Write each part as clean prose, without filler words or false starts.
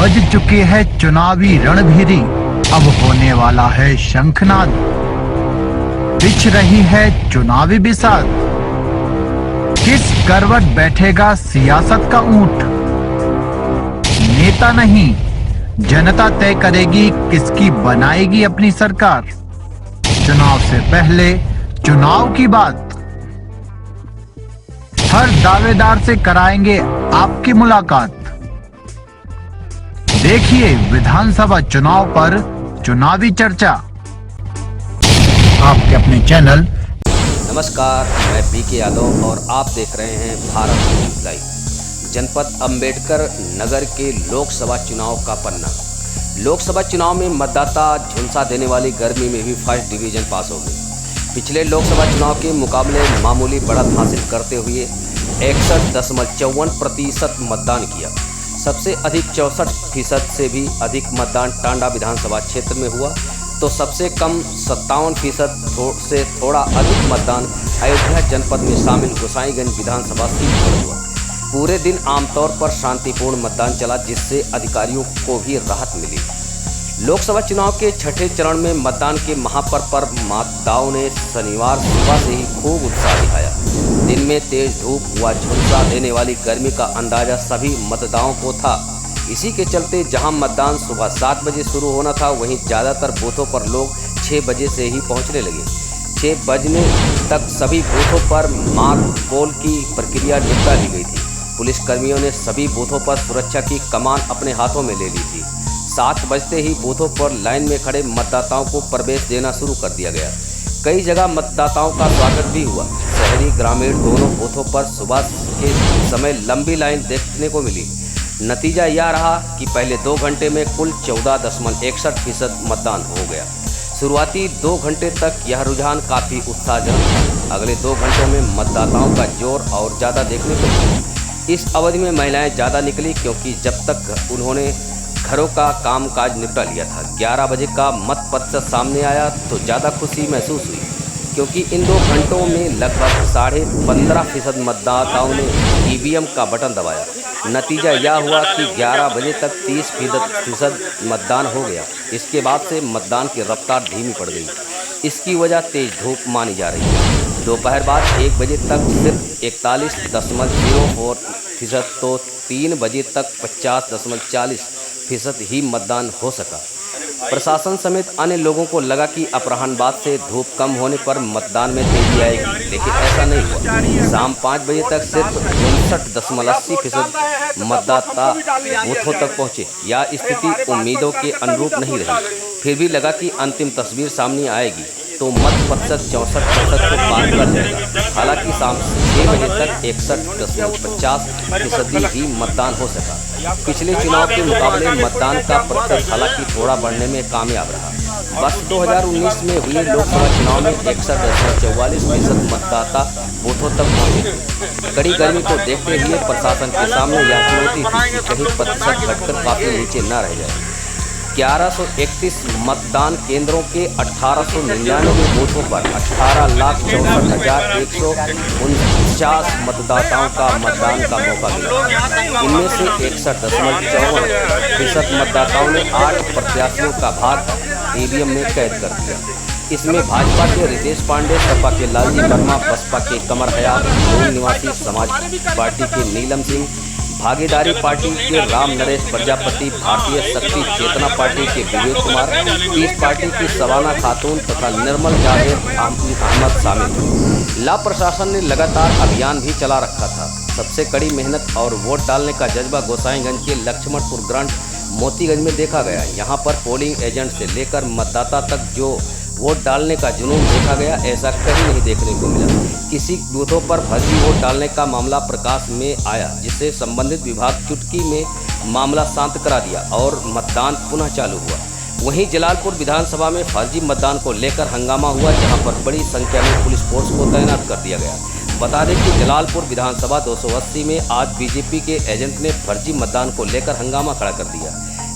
बज चुके हैं चुनावी रणभेरी, अब होने वाला है शंखनाद। बिछ रही है चुनावी बिसात, किस करवट बैठेगा सियासत का ऊंट। नेता नहीं, जनता तय करेगी किसकी बनाएगी अपनी सरकार। चुनाव से पहले चुनाव की बात, हर दावेदार से कराएंगे आपकी मुलाकात। देखिए विधानसभा चुनाव पर चुनावी चर्चा, आपके अपने चैनल। नमस्कार, मैं बीके यादव और आप देख रहे हैं भारत न्यूज़ लाइव। जनपद अंबेडकर नगर के लोकसभा चुनाव का पन्ना। लोकसभा चुनाव में मतदाता झुलसा देने वाली गर्मी में भी फर्स्ट डिवीजन पास हो गई। पिछले लोकसभा चुनाव के मुकाबले मामूली बढ़त हासिल करते हुए 61.54% मतदान किया। सबसे अधिक 64% से भी अधिक मतदान टांडा विधानसभा क्षेत्र में हुआ, तो सबसे कम 57% से थोड़ा अधिक मतदान अयोध्या जनपद में शामिल गोसाईगंज विधानसभा सीट पर हुआ। पूरे दिन आमतौर पर शांतिपूर्ण मतदान चला, जिससे अधिकारियों को भी राहत मिली। लोकसभा चुनाव के छठे चरण में मतदान के महापर्व पर मतदाताओं ने शनिवार सुबह से ही खूब उत्साह दिखाया। दिन में तेज धूप व झुलसा देने वाली गर्मी का अंदाजा सभी मतदाताओं को था। इसी के चलते जहां मतदान सुबह 7 बजे शुरू होना था, वहीं ज़्यादातर बूथों पर लोग 6 बजे से ही पहुंचने लगे। 6 बजने तक सभी बूथों पर मार्क पोल की प्रक्रिया निपटा ली गई थी। पुलिसकर्मियों ने सभी बूथों पर सुरक्षा की कमान अपने हाथों में ले ली थी। 7 बजते ही बूथों पर लाइन में खड़े मतदाताओं को प्रवेश देना शुरू कर दिया गया। कई जगह मतदाताओं का स्वागत भी हुआ। शहरी ग्रामीण दोनों बूथों पर सुबह के समय लंबी लाइन देखने को मिली। नतीजा यह रहा कि पहले 2 घंटे में कुल 14.61% मतदान हो गया। शुरुआती 2 घंटे तक यह रुझान काफ़ी उत्साहजनक था। अगले 2 घंटों में मतदाताओं का जोर और ज़्यादा देखने को मिला। इस अवधि में महिलाएं ज़्यादा निकली, क्योंकि जब तक उन्होंने घरों का कामकाज निपटा लिया था। 11 बजे का मत प्रतिशत सामने आया तो ज़्यादा खुशी महसूस हुई, क्योंकि इन 2 घंटों में लगभग 15.5% मतदाताओं ने ईवीएम का बटन दबाया। नतीजा यह हुआ कि 11 बजे तक 30% मतदान हो गया। इसके बाद से मतदान की रफ्तार धीमी पड़ गई। इसकी वजह तेज धूप मानी जा रही है। दोपहर बाद 1 बजे तक सिर्फ 41.04%, तो 3 बजे तक 50.40% ही मतदान हो सका। प्रशासन समेत अन्य लोगों को लगा कि अपराह्न बाद से धूप कम होने पर मतदान में तेजी आएगी, लेकिन ऐसा नहीं हुआ। शाम 5 बजे तक सिर्फ 59.80% मतदाता बूथों तक पहुंचे। यह स्थिति उम्मीदों के अनुरूप नहीं रही। फिर भी लगा कि अंतिम तस्वीर सामने आएगी तो मत प्रतिशत 64% को पार कर जाएगा। हालांकि शाम 6 बजे तक 61.50% ही मतदान हो सका। पिछले चुनाव के मुकाबले मतदान का प्रतिशत हालांकि थोड़ा बढ़ने में कामयाब रहा। वर्ष 2019 में हुए लोकसभा चुनाव में 61.44% मतदाता बूथों तक पहुंचे। कड़ी गर्मी को देखते हुए प्रशासन के सामने यह चुनौती थी कि कहीं प्रतिशत घटकर काफी नीचे न रह जाए। 1131 मतदान केंद्रों के 1899 बूथों पर 18,64,149 मतदाताओं का मतदान का मौका मिला। इनमें से 61.54% मतदाताओं ने 8 प्रत्याशियों का भाग ईवीएम में कैद कर दिया। इसमें भाजपा के रितेश पांडे, सपा के लालजी वर्मा, बसपा के कमर हयात, मूल निवासी समाज पार्टी के नीलम सिंह, भागीदारी पार्टी के राम नरेश प्रजापति, भारतीय शक्ति चेतना पार्टी के विवेक कुमार, पीस पार्टी की सवाना खातून तथा निर्मल जावेद अहमद शामिल। ला प्रशासन ने लगातार अभियान भी चला रखा था। सबसे कड़ी मेहनत और वोट डालने का जज्बा गोसाईगंज के लक्ष्मणपुर ग्रांट मोतीगंज में देखा गया। यहाँ पर पोलिंग एजेंट से लेकर मतदाता तक जो वोट डालने का जुनून देखा गया, ऐसा कहीं नहीं देखने को मिला। किसी बूथों पर फर्जी वोट डालने का मामला प्रकाश में आया, जिससे संबंधित विभाग चुटकी में मामला शांत करा दिया और मतदान पुनः चालू हुआ। वहीं जलालपुर विधानसभा में फर्जी मतदान को लेकर हंगामा हुआ, जहां पर बड़ी संख्या में पुलिस फोर्स को तैनात कर दिया गया। बता दें कि जलालपुर विधानसभा 280 में आज बीजेपी के एजेंट ने फर्जी मतदान को लेकर हंगामा खड़ा कर दिया।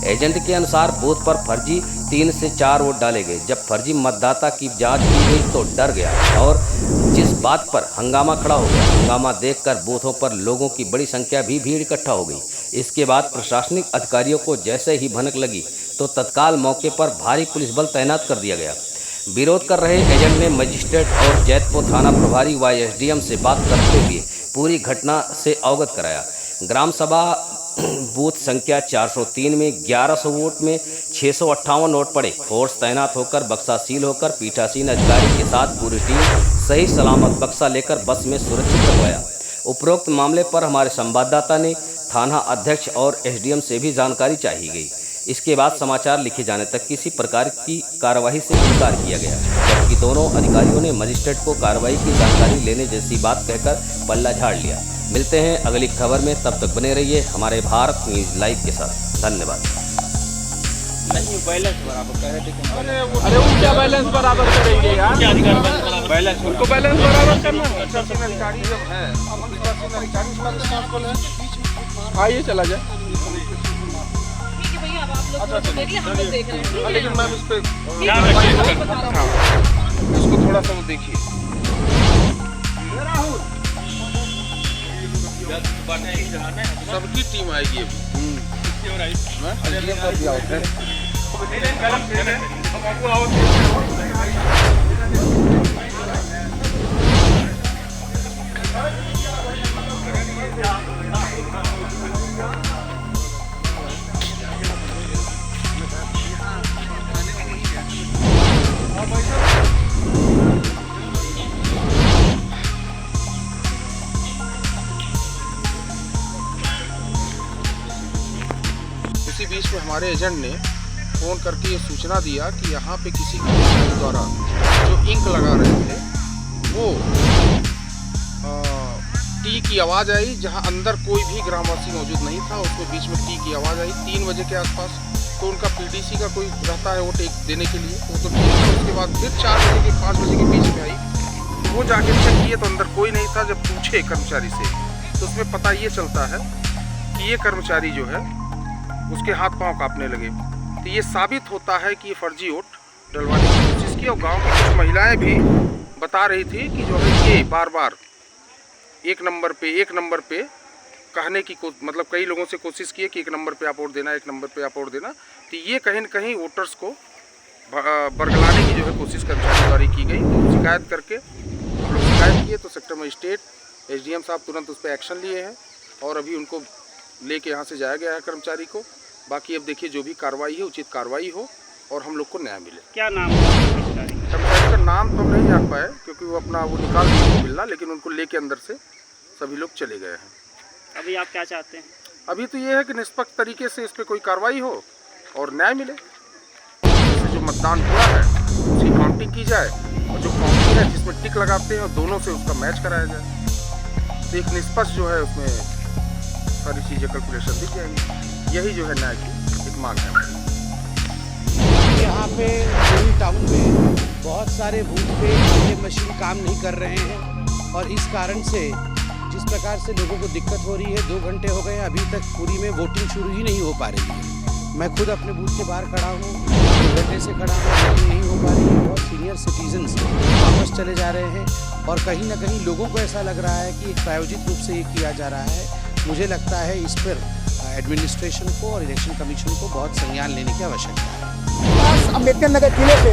एजेंट के अनुसार बूथ पर फर्जी 3 से 4 वोट डाले गए। जब फर्जी मतदाता की जांच की गई तो डर गया और जिस बात पर हंगामा खड़ा हो गया। हंगामा देखकर बूथों पर लोगों की बड़ी संख्या भी भीड़ इकट्ठा हो गई। इसके बाद प्रशासनिक अधिकारियों को जैसे ही भनक लगी तो तत्काल मौके पर भारी पुलिस बल तैनात कर दिया गया। विरोध कर रहे एजेंट ने मजिस्ट्रेट और जैतपुर थाना प्रभारी व एसडीएम से बात करते हुए पूरी घटना से अवगत कराया। ग्राम सभा बूथ संख्या 403 में 1100 वोट में 658 वोट पड़े। फोर्स तैनात होकर बक्सा सील होकर पीठासीन अधिकारी के साथ पूरी टीम सही सलामत बक्सा लेकर बस में सुरक्षित रखवाया। उपरोक्त मामले पर हमारे संवाददाता ने थाना अध्यक्ष और एसडीएम से भी जानकारी चाहिए गई। इसके बाद समाचार लिखे जाने तक किसी प्रकार की कार्रवाई से इनकार किया गया, जबकि दोनों अधिकारियों ने मजिस्ट्रेट को कार्रवाई की जानकारी लेने जैसी बात कहकर पल्ला झाड़ लिया। मिलते हैं अगली खबर में, तब तक बने रहिए हमारे भारत न्यूज़ लाइव के साथ। धन्यवाद। नहीं बैलेंस बराबर कह रहे थे। अरे वो क्या बैलेंस बराबर करेंगे यार? क्या अधिकार बैलेंस? उनको बैलेंस बराबर करना है। अधिकारी जब है आइए चला जाए। लेकिन मैम इस पे इसको थोड़ा सा वो देखिए। सबकी टीम आएगी इसी बीच में हमारे एजेंट ने फ़ोन करके ये सूचना दिया कि यहाँ पे किसी कर्मचारी द्वारा जो इंक लगा रहे थे वो टी की आवाज़ आई, जहाँ अंदर कोई भी ग्रामवासी मौजूद नहीं था। उसमें बीच में टी की आवाज़ आई 3 बजे के आसपास। तो उनका पीडीसी का कोई रहता है वोट देने के लिए, वो तो ठीक है। उसके बाद फिर 4 बजे के 5 बजे के बीच में आई, वो जाके चेक किए तो अंदर कोई नहीं था। जब पूछे कर्मचारी से तो उसमें पता ये चलता है कि ये कर्मचारी जो है उसके हाथ पांव कांपने लगे। तो ये साबित होता है कि ये फर्जी वोट डलवाने की कोशिश की। और गांव की कुछ महिलाएं भी बता रही थी कि जो है ये बार बार एक नंबर पे कहने की मतलब कई लोगों से कोशिश की है कि 1 नंबर पे आप वोट देना, 1 नंबर पे आप वोट देना। तो ये कहीं न कहीं वोटर्स को बरगलाने की जो है कोशिश कर्मचारी द्वारा की गई। तो शिकायत करके हम लोग शिकायत किए तो सेक्टर मजिस्ट्रेट एसडीएम साहब तुरंत उस पर एक्शन लिए हैं और अभी उनको लेके यहाँ से जाया गया है कर्मचारी को। बाकी अब देखिए जो भी कार्रवाई है उचित कार्रवाई हो और हम लोग को न्याय मिले। क्या नाम है कर्मचारी का? नाम तो हम नहीं जान पाए क्योंकि वो अपना वो निकाल दिए मिलना, लेकिन उनको लेके अंदर से सभी लोग चले गए हैं। अभी आप क्या चाहते हैं? अभी तो ये है कि निष्पक्ष तरीके से इस पर कोई कार्रवाई हो और न्याय मिले। जो मतदान हुआ है उसकी काउंटिंग की जाए और जो काउंटिंग है जिसमें टिक लगाते हैं और दोनों से उसका मैच कराया जाए। तो एक निष्पक्ष जो है उसमें सारी चीज़ें कैलकुलेशन दी जाएंगी। यही जो है न्याय की एक मांग है। यहाँ पे पूरी टाउन में बहुत सारे बूथ पे ये मशीन काम नहीं कर रहे हैं और इस कारण से जिस प्रकार से लोगों को दिक्कत हो रही है, 2 घंटे हो गए अभी तक पूरी में वोटिंग शुरू ही नहीं हो पा रही है। मैं खुद अपने बूथ के बाहर खड़ा हूँ, 2 घंटे से खड़ा हूँ, वोटिंग नहीं हो पा रही है। बहुत सीनियर सिटीजन्स वापस चले जा रहे हैं और कहीं ना कहीं लोगों को ऐसा लग रहा है कि एक प्रायोजित रूप से ये किया जा रहा है। मुझे लगता है इस पर एडमिनिस्ट्रेशन को और इलेक्शन कमीशन को बहुत संज्ञान लेने की आवश्यकता है। अम्बेडकर नगर जिले से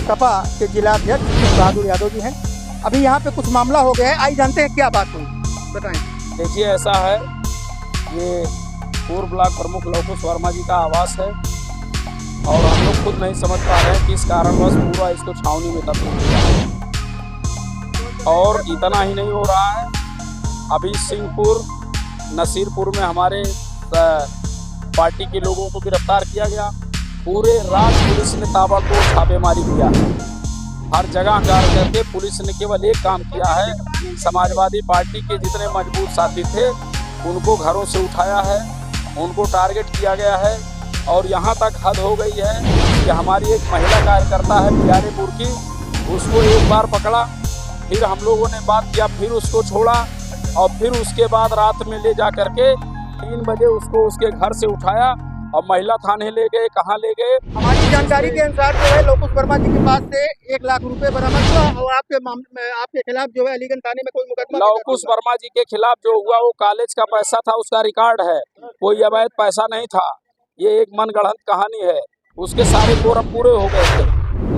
सपा के जिलाध्यक्ष बहादुर यादव जी हैं। अभी यहाँ पे कुछ मामला हो गया है, आइए जानते हैं क्या बात हुई, बताएं। देखिए ऐसा है, ये पूर्व ब्लॉक प्रमुख लवकुश वर्मा जी का आवास है और हम लोग खुद नहीं समझ पा रहे हैं कि इस कारणवश पूरा इसको छावनी में तब्दील किया है। और इतना ही नहीं हो रहा है, अभी सिंहपुर नसीरपुर में हमारे पार्टी के लोगों को गिरफ्तार किया गया। पूरे रात पुलिस ने ताबड़तोड़ छापेमारी किया है। हर जगह कार्य करके पुलिस ने केवल एक काम किया है, समाजवादी पार्टी के जितने मजबूत साथी थे उनको घरों से उठाया है, उनको टारगेट किया गया है। और यहाँ तक हद हो गई है कि हमारी एक महिला कार्यकर्ता है प्यारेपुर की, उसको एक बार पकड़ा, फिर हम लोगों ने बात किया, फिर उसको छोड़ा और फिर उसके बाद रात में ले जा करके 3 बजे उसको उसके घर से उठाया और महिला थाने ले गए, कहाँ ले गए। हमारी जानकारी के अनुसार जो है लोकुश वर्मा जी के पास से 1 लाख रुपए बरामद हुआ और आपके खिलाफ जो है अलीगंज थाने में कोई मुकदमा लोकुश वर्मा जी के खिलाफ जो हुआ वो कॉलेज का पैसा था, उसका रिकॉर्ड है, कोई अवैध पैसा नहीं था। ये एक मनगढ़ंत कहानी है, उसके सारे कोरम पूरे हो गए थे।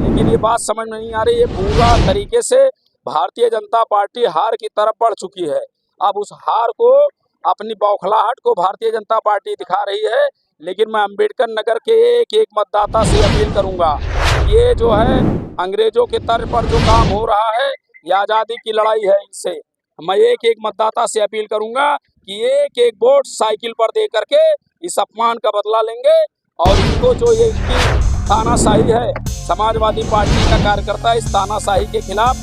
लेकिन ये बात समझ में नहीं आ रही, ये पूरा तरीके से भारतीय जनता पार्टी हार की तरफ बढ़ चुकी है। अब उस हार को, अपनी बौखलाहट को भारतीय जनता पार्टी दिखा रही है। लेकिन मैं अंबेडकर नगर के एक एक मतदाता से अपील करूंगा, ये जो है अंग्रेजों के तर्ज पर जो काम हो रहा है, ये आज़ादी की लड़ाई है। इनसे मैं एक एक मतदाता से अपील करूंगा कि एक एक वोट साइकिल पर दे करके इस अपमान का बदला लेंगे। और इनको जो ये तानाशाही है, समाजवादी पार्टी का कार्यकर्ता इस तानाशाही के खिलाफ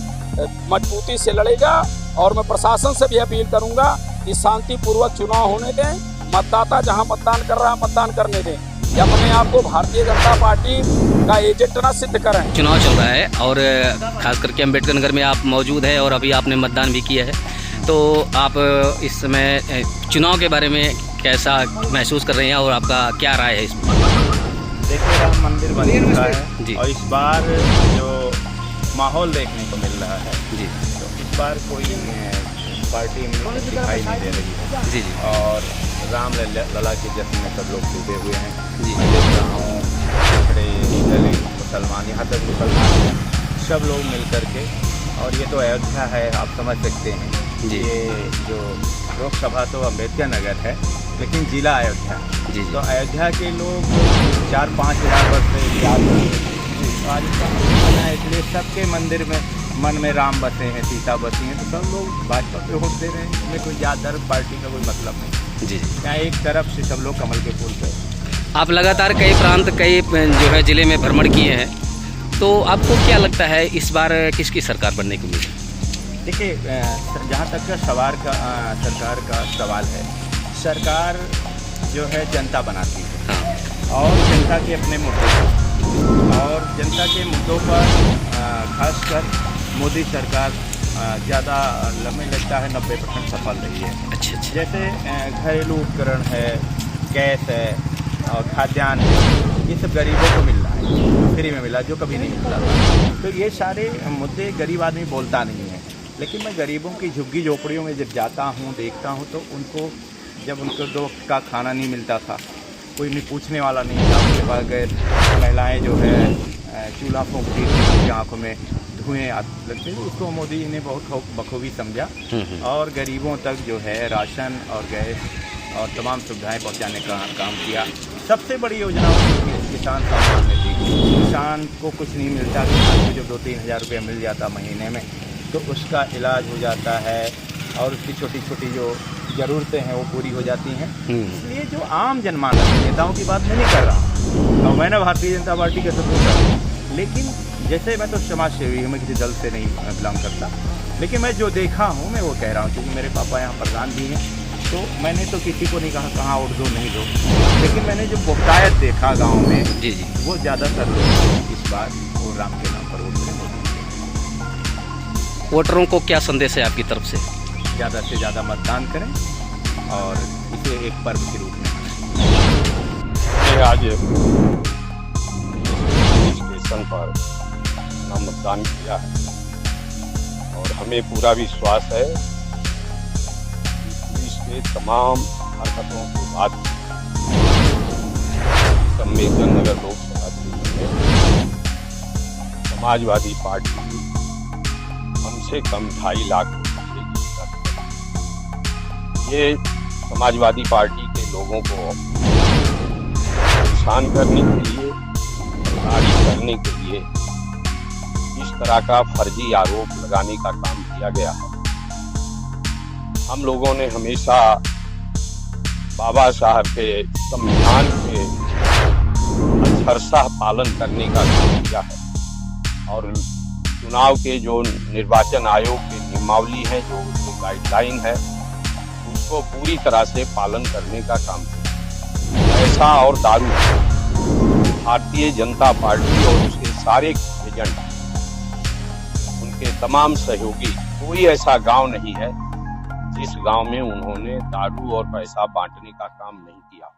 मजबूती से लड़ेगा। और मैं प्रशासन से भी अपील करूंगा कि शांतिपूर्वक चुनाव होने दें, मतदाता जहां मतदान कर रहा है मतदान करने दें, या अपने आप को भारतीय जनता पार्टी का एजेंट ना सिद्ध करें। चुनाव चल रहा है और खास करके अम्बेडकर नगर में आप मौजूद है और अभी आपने मतदान भी किया है, तो आप इस समय चुनाव के बारे में कैसा महसूस कर रहे हैं और आपका क्या राय है इसमें? देखिए, राम मंदिर बन चुका है जी। और इस बार जो माहौल देखने को मिल रहा है जी, तो इस बार कोई पार्टी दिखाई नहीं दे रही है जी जी और राम लला के जश्न में सब लोग डूबे हुए हैं जी। मैं देख रहा हूँ पिछड़े दलित मुसलमान, यहाँ तक मुसलमान हैं, सब लोग मिल कर के। और ये तो अयोध्या है, आप समझ सकते हैं जी। ये जो लोकसभा तो अम्बेडकर नगर है लेकिन जिला अयोध्या जी जी। तो अयोध्या के लोग 4-5 हज़ार वर्ष से याद तो आज का बना है, इसलिए सबके मंदिर में मन में राम बसे हैं, सीता बसी हैं, तो सब लोग भाजपा पे वोट दे रहे हैं। इसमें कोई ज़्यादा पार्टी का कोई मतलब नहीं जी जी। क्या, एक तरफ से सब लोग कमल के फूल पे। आप लगातार कई प्रांत, कई जो है जिले में भ्रमण किए हैं, तो आपको क्या लगता है इस बार किसकी सरकार बनने की उम्मीद है? देखिए, जहाँ तक का सरकार का सवाल है, सरकार जो है जनता बनाती है और जनता के अपने मुद्दे हैं और जनता के मुद्दों पर खासकर मोदी सरकार ज़्यादा लंबे लगता है 90% सफल रही है। अच्छा अच्छा। जैसे घरेलू उपकरण है, गैस है और खाद्यान्न है, ये सब गरीबों को मिल रहा है, फ्री में मिला जो कभी नहीं मिलता था। तो ये सारे मुद्दे गरीब आदमी बोलता नहीं है, लेकिन मैं गरीबों की झुग्गी झोपड़ियों में जब जाता हूँ, देखता हूँ, तो उनको जब उनको 2 वक्त का खाना नहीं मिलता था, कोई नहीं पूछने वाला नहीं था, उनके पास गए महिलाएँ जो है चूल्हा फूंकती थी, उनकी आँखों में धुएँ लगते थे, उसको मोदी जी ने बहुत बखूबी समझा और गरीबों तक जो है राशन और गैस और तमाम सुविधाएं पहुंचाने का काम किया। सबसे बड़ी योजना किसान सम्मान निधि, किसान को कुछ नहीं मिलता, किसान को जब 2-3 हज़ार रुपये मिल जाता महीने में तो उसका इलाज हो जाता है और उसकी छोटी छोटी जो ज़रूरतें हैं वो पूरी हो जाती हैं। इसलिए जो आम जनमानस नेताओं की बात मैं नहीं कर रहा हूँ और मैं ना भारतीय जनता पार्टी का सपोर्टर हूँ, लेकिन जैसे मैं तो समाज सेवी हूँ, मैं किसी दल से नहीं बिलोंग करता, लेकिन मैं जो देखा हूँ मैं वो कह रहा हूँ, क्योंकि मेरे पापा यहाँ प्रधान भी हैं, तो मैंने तो किसी को नहीं कहा कहाँ वोट दो नहीं दो, लेकिन मैंने जो बहुतायत देखा गाँव में जी जी। वो ज़्यादातर लोग इस बार वो राम के नाम पर वोट करें। वोटरों को क्या संदेश है आपकी तरफ से? ज़्यादा से ज़्यादा मतदान करें और इसे एक पर्व के रूप में मनाएं। आज स्टेशन पर अपना मतदान किया है और हमें पूरा विश्वास है पुलिस के तमाम हरकतों के बाद अम्बेडकर नगर लोकसभा क्षेत्र में समाजवादी पार्टी कम से कम 2.5 लाख से जीत। ये समाजवादी पार्टी के लोगों को परेशान करने के लिए, तारीफ करने के लिए इस तरह का फर्जी आरोप लगाने का काम किया गया है। हम लोगों ने हमेशा बाबा साहब के संविधान के अक्षरशः पालन करने का काम किया है और चुनाव के जो निर्वाचन आयोग के नियमावली है, जो गाइडलाइन है, उसको पूरी तरह से पालन करने का काम किया। पैसा और दारू भारतीय जनता पार्टी और उसके सारे एजेंट, उनके तमाम सहयोगी, कोई ऐसा गांव नहीं है जिस गांव में उन्होंने दारू और पैसा बांटने का काम नहीं किया।